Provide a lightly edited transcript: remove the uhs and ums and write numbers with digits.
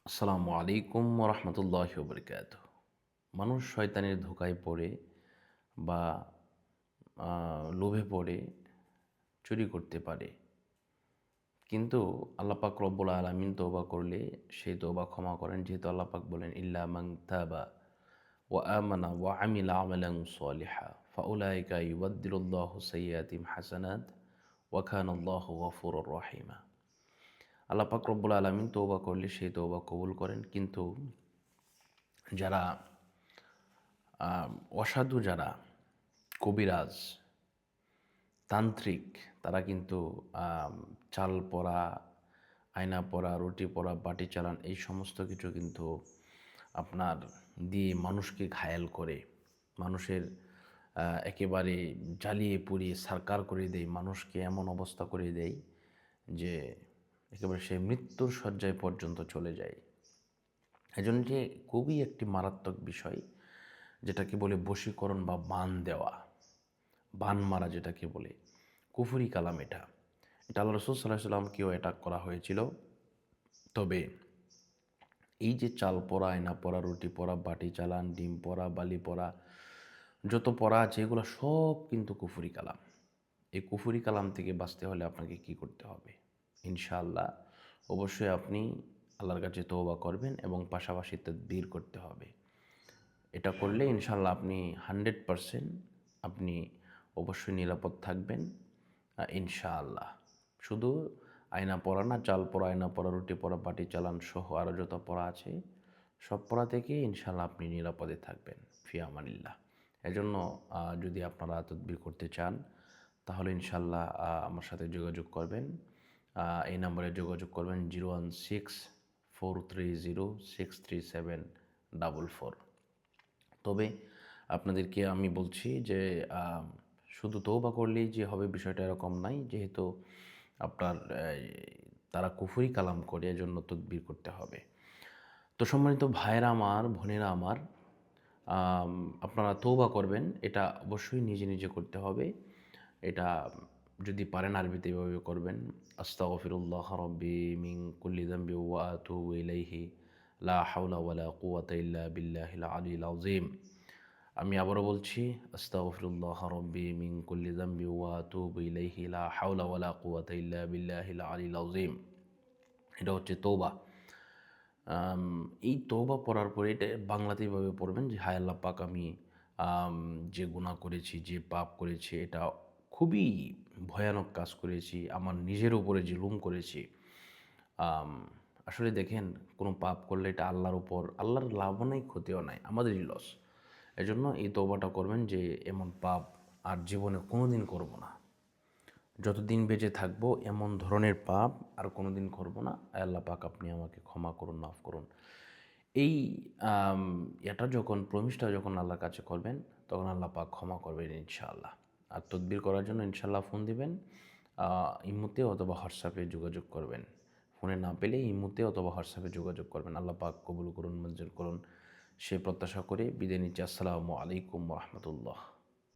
আসসালামু আলাইকুম রহমতুল্লাহ বরকাত। মানুষ শয়তানের ধোকায় পড়ে বা লোভে পড়ে চুরি করতে পারে, কিন্তু আল্লাহ পাক রব্বুল আলামিন তওবা করলে সেই তওবা ক্ষমা করেন। যেহেতু আল্লাহ পাক বলেন, ইল্লা মান তাবা ওয়া আমানা ওয়া আমিলা আমালান সালিহা ফাউলাইকা ইউবাদদিলুল্লাহু সাইয়্যাতিহিম হাসানাত ওয়া কানাল্লাহু গফুরুর রহিমা। আল্লাহ পাক রব্বুল আলামিন তওবা করলে সেই তওবা কবুল করেন, কিন্তু যারা অসাধু, যারা কবিরাজ, তান্ত্রিক, তারা কিন্তু চাল পরা, আয়না পরা, রুটি পরা, বাটি চালান, এই সমস্ত কিছু কিন্তু আপনার দিয়ে মানুষকে ঘায়েল করে, মানুষের একেবারে জ্বালিয়ে পুড়িয়ে সারকার করে দেয়, মানুষকে এমন অবস্থা করে দেয় যে একেবারে সে মৃত্যুর শয্যায় পর্যন্ত চলে যায়। এজন্য যে খুবই একটি মারাত্মক বিষয়, যেটাকে বলে বশীকরণ বা বান দেওয়া, বান মারা যেটাকে বলে, কুফরি কালাম। এটা আল্লাহ রসুল সাল্লাল্লাহু আলাইহি ওয়াসাল্লামকেও অ্যাটাক করা হয়েছিল। তবে এই যে চাল পরা, আয়না পরা, রুটি পরা, বাটি চালান, ডিম পরা, বালি পরা, যত পরা আছে, এগুলো সব কিন্তু কুফরি কালাম। এই কুফরি কালাম থেকে বাঁচতে হলে আপনাকে কি করতে হবে? ইনশাআল্লাহ অবশ্যই আপনি আল্লাহর কাছে তওবা করবেন এবং পাশাপাশি তাদবীর করতে হবে। এটা করলে ইনশাআল্লাহ আপনি 100% আপনি অবশ্যই নিরাপদ থাকবেন ইনশাআল্লাহ। শুধু আয়না পরা না, চাল পরা, আয়না পরা, রুটি পরা, বাটি চালান সহ আরও যত পড়া আছে, সব পড়া থেকে ইনশাআল্লাহ আপনি নিরাপদে থাকবেন ফি আমানিল্লাহ। এজন্য যদি আপনারা তাদবীর করতে চান, তাহলে ইনশাআল্লাহ আমার সাথে যোগাযোগ করবেন। এই নম্বরে যোগাযোগ করবেন 016-430-63744। তবে আপনাদেরকে আমি বলছি যে শুধু তওবা করলেই যে হবে বিষয়টা এরকম নাই। যেহেতু আপনার তারা কুফরি কালাম করে, এজন্য তদবির করতে হবে। তো সম্মানিত ভাইয়েরা আমার, বোনেরা আমার, আপনারা তওবা করবেন, এটা অবশ্যই নিজে নিজে করতে হবে। এটা যদি পারেন আরবিতে এভাবে করবেন, আস্তাগফিরুল্লাহ রাব্বি মিন কুল্লি যামবি ওয়া আতুবু ইলাইহি লা হাওলা ওয়ালা কুওয়াতা ইল্লা বিল্লাহিল আলিয়্যিল আযীম। আমি আবারও বলছি, আস্তাগফিরুল্লাহ রাব্বি মিন কুল্লি যামবি ওয়া আতুবু ইলাইহি লা হাওলা ওয়ালা কুওয়াতা ইল্লা বিল্লাহিল আলিয়্যিল আযীম। এটা হচ্ছে তওবা। আম এই তওবা পড়ার পরে এটা বাংলাতে এভাবে পড়বেন যে, হায় আল্লাহ পাক, আমি যে গুনাহ করেছি, যে পাপ করেছি, এটা খুবই ভয়ানক কাজ করেছি, আমার নিজের উপরে জুলুম করেছি। আম আসলে দেখেন, কোনো পাপ করলে এটা আল্লাহর উপর, আল্লাহর লাভও নাই, ক্ষতিও নাই, আমাদেরই লস। এজন্য এই তওবাটা করবেন যে এমন পাপ আর জীবনে কোনোদিন করব না। যতদিন বেঁচে থাকবো এমন ধরনের পাপ আর কোনোদিন করব না। আয় আল্লাহ পাক, আপনি আমাকে ক্ষমা করুন, মাফ করুন। এই এটা যখন প্রমিসটা যখন আল্লাহর কাছে করবেন, তখন আল্লাহ পাক ক্ষমা করবেন ইনশাআল্লাহ। আর তদবির করার জন্য ইনশাআল্লাহ ফোন দিবেন, ইমোতে অথবা হোয়াটসঅ্যাপে যোগাযোগ করবেন। ফোনে না পেলে ইমোতে অথবা হোয়াটসঅ্যাপে যোগাযোগ করবেন। আল্লাহ পাক কবুল করুন, মঞ্জুর করুন, সে প্রত্যাশা করে বিদায় নিচ্ছি। আসসালামু আলাইকুম রহমতুল্লাহ।